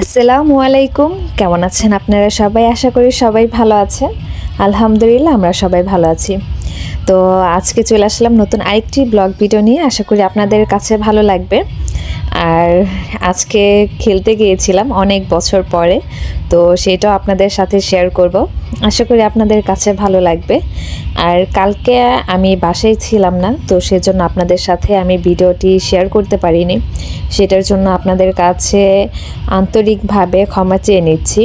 আসসালামু আলাইকুম। কেমন আছেন আপনারা সবাই? আশা করি সবাই ভালো আছেন। আলহামদুলিল্লাহ আমরা সবাই ভালো আছি। তো আজকে চলে আসলাম নতুন আরেকটি ব্লগ ভিডিও নিয়ে। আশা করি আপনাদের কাছে ভালো লাগবে। আর আজকে খেলতে গিয়েছিলাম অনেক বছর পরে, তো সেটাও আপনাদের সাথে শেয়ার করব। আশা করি আপনাদের কাছে ভালো লাগবে। আর কালকে আমি বাসায় ছিলাম না, তো সেজন্য আপনাদের সাথে আমি ভিডিওটি শেয়ার করতে পারিনি। সেটার জন্য আপনাদের কাছে আন্তরিকভাবে ক্ষমা চেয়ে নিচ্ছি।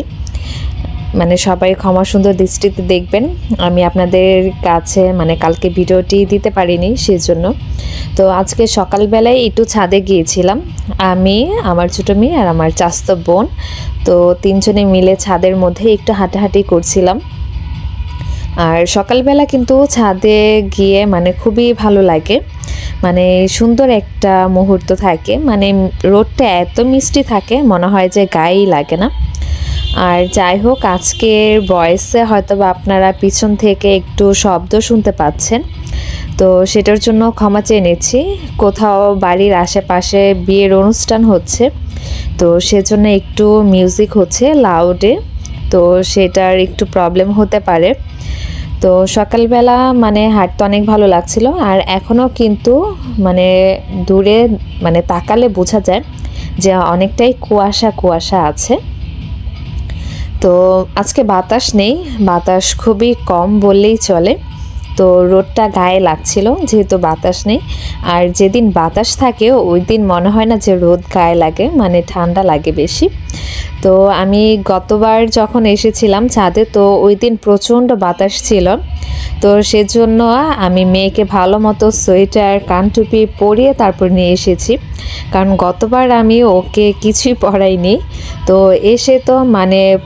মানে সবাই ক্ষমা সুন্দর দৃষ্টিতে দেখবেন। আমি আপনাদের কাছে কালকে ভিডিওটি দিতে পারিনি সেজন্য। তো আজকে সকালবেলায় একটু ছাদে গিয়েছিলাম, আমি, আমার ছোটো মেয়ে আর আমার চাচাতো বোন। তো তিনজনে মিলে ছাদের মধ্যে একটু হাঁটাহাঁটি করছিলাম। আর সকালবেলা কিন্তু ছাদে গিয়ে খুবই ভালো লাগে, সুন্দর একটা মুহূর্ত থাকে। রোদটা এত মিষ্টি থাকে, মনে হয় যে গায়েই লাগে না। আর যাই হোক, আজকের ভয়েসে হয়তো বা আপনারা পিছন থেকে একটু শব্দ শুনতে পাচ্ছেন, তো সেটার জন্য ক্ষমা চেয়ে নিচ্ছি। কোথাও বাড়ির আশেপাশে বিয়ের অনুষ্ঠান হচ্ছে, তো সেজন্য একটু মিউজিক হচ্ছে লাউডে, তো সেটার একটু প্রবলেম হতে পারে। তো সকালবেলা হাঁটতে অনেক ভালো লাগছিল। আর এখনও কিন্তু দূরে তাকালে বোঝা যায় যে অনেকটাই কুয়াশা কুয়াশা আছে। তো আজকে বাতাস নেই, বাতাস খুবই কম বললেই চলে। তো রোদটা গায়ে লাগছিল যেহেতু বাতাস নেই। আর যেদিন বাতাস থাকে ওই দিন মনে হয় না যে রোদ গায়ে লাগে, ঠান্ডা লাগে বেশি। তো আমি গতবার যখন এসেছিলাম ছাদে, তো ওই দিন প্রচণ্ড বাতাস ছিল। তো সেজন্য আমি মেয়েকে ভালো মতো সোয়েটার কানটুপি পরিয়ে তারপর নিয়ে এসেছি, কারণ গতবার আমি ওকে কিছুই পরাইনি। তো এসে তো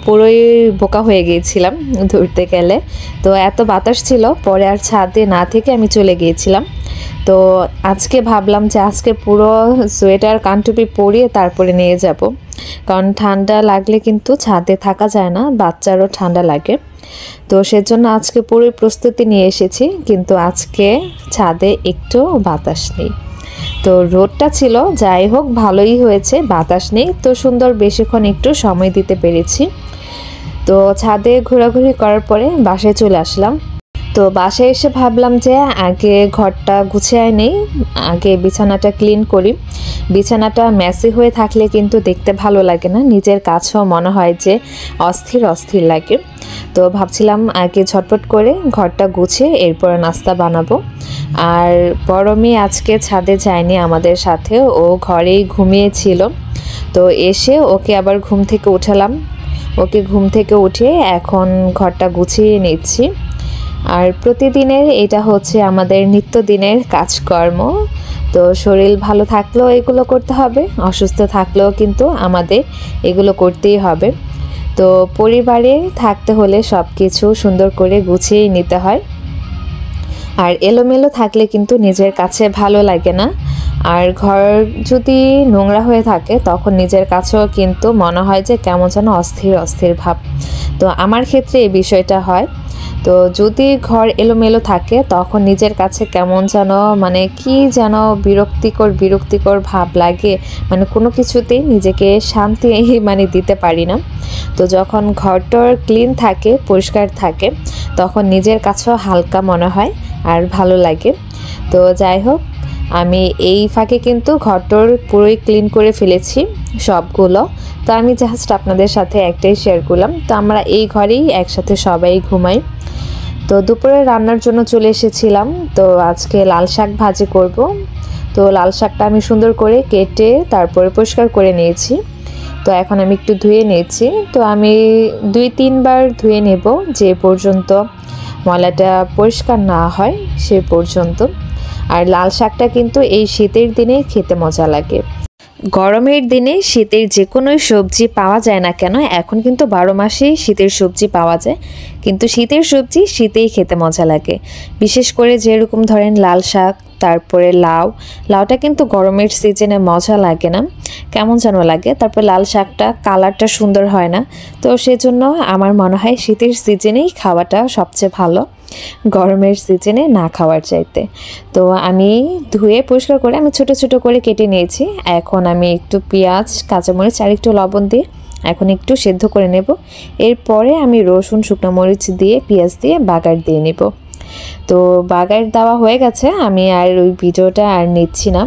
পুরোই বোকা হয়ে গিয়েছিলাম ধরতে গেলে। তো এত বাতাস ছিল, পরে আর ছাদে না থেকে আমি চলে গিয়েছিলাম। তো আজকে ভাবলাম যে আজকে পুরো সোয়েটার কানটুপি পরিয়ে তারপরে নিয়ে যাব, কারণ ঠান্ডা লাগলে কিন্তু ছাদে থাকা যায় না, বাচ্চারও ঠান্ডা লাগে। তো সেজন্য আজকে পুরো প্রস্তুতি নিয়ে এসেছি, কিন্তু আজকে ছাদে একটু বাতাস নেই। তো রোদটা ছিল, যাই হোক ভালোই হয়েছে, বাতাস নেই তো সুন্দর বেশিক্ষণ একটু সময় দিতে পেরেছি। তো ছাদে ঘোরাঘুরি করার পরে বাসায় চলে আসলাম। তো বাসায় এসে ভাবলাম যে আগে ঘরটা গুছিয়ে নেই, আগে বিছানাটা ক্লিন করি। বিছানাটা মেসি হয়ে থাকলে কিন্তু দেখতে ভালো লাগে না, নিজের কাছেও মনে হয় যে অস্থির অস্থির লাগে। তো ভাবছিলাম আগে ঝটপট করে ঘরটা গুছিয়ে এরপর নাস্তা বানাবো। আর বড় মেয়ে আজকে ছাদে যায়নি আমাদের সাথে, ও ঘরেই ঘুমিয়েছিল। তো এসে ওকে আবার ঘুম থেকে উঠালাম, ওকে ঘুম থেকে উঠে এখন ঘরটা গুছিয়ে নিচ্ছি। আর প্রতিদিনের এটা হচ্ছে আমাদের নিত্যদিনের কাজকর্ম। তো শরীর ভালো থাকলেও এগুলো করতে হবে, অসুস্থ থাকলেও কিন্তু আমাদের এগুলো করতেই হবে। তো পরিবারে থাকতে হলে সব কিছু সুন্দর করে গুছিয়ে নিতে হয়। আর এলোমেলো থাকলে কিন্তু নিজের কাছে ভালো লাগে না। আর ঘর যদি নোংরা হয়ে থাকে তখন নিজের কাছেও কিন্তু মনে হয় যে কেমন যেন অস্থির অস্থির ভাব। তো আমার ক্ষেত্রে এই বিষয়টা হয়। তো যদি ঘর এলোমেলো থাকে তখন নিজের কাছে কেমন যেন কি যেন বিরক্তিকর ভাব লাগে, কোনো কিছুতেই নিজেকে শান্তি দিতে পারি না। তো যখন ঘরটার ক্লিন থাকে, পরিষ্কার থাকে, তখন নিজের কাছেও হালকা মনে হয় আর ভালো লাগে। তো যাই হোক, আমি এই ফাঁকে কিন্তু ঘরটার পুরোই ক্লিন করে ফেলেছি সবগুলো। তো আমি জাস্ট আপনাদের সাথে একটাই শেয়ার করলাম। তো আমরা এই ঘরেই একসাথে সবাই ঘুমাই। তো দুপুরে রান্নার জন্য চলে এসেছিলাম। তো আজকে লাল শাক ভাজি করব। তো লাল শাকটা আমি সুন্দর করে কেটে তারপরে পরিষ্কার করে নিয়েছি। তো এখন আমি একটু ধুয়ে নিয়েছি। তো আমি 2-3 বার ধুয়ে নেব, যে পর্যন্ত ময়লাটা পরিষ্কার না হয় সে পর্যন্ত। আর লাল শাকটা কিন্তু এই শীতের দিনে খেতে মজা লাগে। গরমের দিনে শীতের যে কোনো সবজি পাওয়া যায় না কেন, এখন কিন্তু 12 মাসেই শীতের সবজি পাওয়া যায়, কিন্তু শীতের সবজি শীতেই খেতে মজা লাগে। বিশেষ করে যেরকম ধরেন লাল শাক, তারপরে লাউটা কিন্তু গরমের সিজনে মজা লাগে না, কেমন যেন লাগে। তারপর লাল শাকটা কালারটা সুন্দর হয় না। তো সেজন্য আমার মনে হয় শীতের সিজনেই খাওয়াটা সবচেয়ে ভালো, গরমের সিজনে না খাওয়ার চাইতে। তো আমি ধুয়ে পরিষ্কার করে আমি ছোট ছোট করে কেটে নিয়েছি। এখন আমি একটু পেঁয়াজ, কাঁচামরিচ আর একটু লবণ দিয়ে এখন একটু সেদ্ধ করে নেব। এরপরে আমি রসুন, শুকনো মরিচ দিয়ে পেঁয়াজ দিয়ে বাগার দিয়ে নেব। তো বাগার দেওয়া হয়ে গেছে, আমি আর ওই ভিডিওটা আর নিচ্ছি না।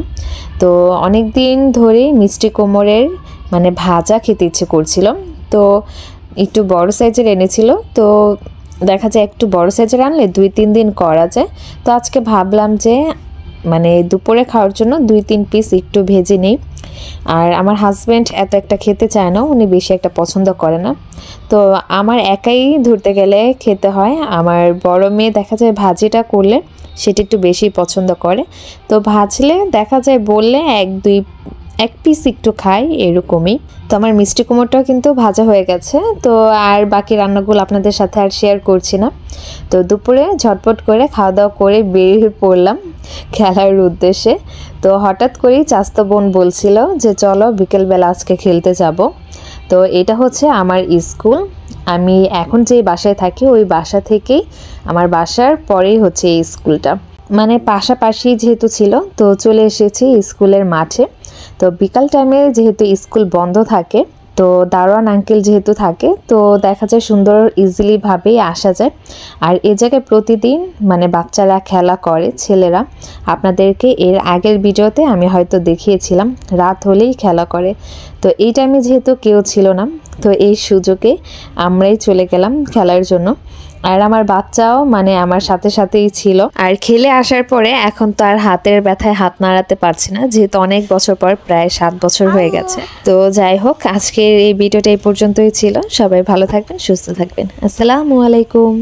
তো অনেক দিন ধরেই মিষ্টি কুমড়ের মানে ভাজা খেতে ইচ্ছে করছিল, তো একটু বড় সাইজের এনেছিল। তো দেখা যায় একটু বড় সাইজের আনলে 2-3 দিন করা যায়। তো আজকে ভাবলাম যে মানে দুপুরে খাওয়ার জন্য 2-3 পিস একটু ভেজে নিই। আর আমার হাজব্যান্ড এত একটা খেতে চায় না, উনি বেশি একটা পছন্দ করে না। তো আমার একাই ধরতে গেলে খেতে হয়। আমার বড় মেয়ে দেখা যায় ভাজিটা করলে সেটা একটু বেশি পছন্দ করে, তো ভাজলে দেখা যায় বললে 1 পিস একটু খাই এরকমই। তো আমার মিষ্টি কুমড়টাও কিন্তু ভাজা হয়ে গেছে। তো আর বাকি রান্নাগুলো আপনাদের সাথে আর শেয়ার করছি না। তো দুপুরে ঝটপট করে খাওয়া দাওয়া করে বেরিয়ে পড়লাম খেলার উদ্দেশ্যে। তো হঠাৎ করেই চাস্তো বোন বলছিল যে চলো বিকেলবেলা আজকে খেলতে যাব। তো এটা হচ্ছে আমার স্কুল, আমি এখন যে বাসায় থাকি ওই বাসা থেকেই আমার বাসার পরেই হচ্ছে এই স্কুলটা, মানে পাশাপাশি যেহেতু ছিল তো চলে এসেছি স্কুলের মাঠে। তো বিকাল টাইমে যেহেতু স্কুল বন্ধ থাকে, তো দারোয়ান আঙ্কেল যেহেতু থাকে, তো দেখা যায় সুন্দর ইজিলিভাবেই আসা যায়। আর এ জায়গায় প্রতিদিন মানে বাচ্চারা খেলা করে, ছেলেরা। আপনাদেরকে এর আগের ভিডিওতে আমি হয়তো দেখিয়েছিলাম, রাত হলেই খেলা করে। তো এই টাইমে যেহেতু কেউ ছিল না, তো এই সুযোগে আমরাই চলে গেলাম খেলার জন্য। আর আমার বাচ্চাও মানে আমার সাথে সাথেই ছিল। আর খেলে আসার পরে এখন তো আর হাতের ব্যথায় হাত নাড়াতে পারছি না, যেহেতু অনেক বছর পর, প্রায় 7 বছর হয়ে গেছে। তো যাই হোক, আজকের এই ভিডিওটা এই পর্যন্তই ছিল। সবাই ভালো থাকবেন, সুস্থ থাকবেন। আসসালামু আলাইকুম।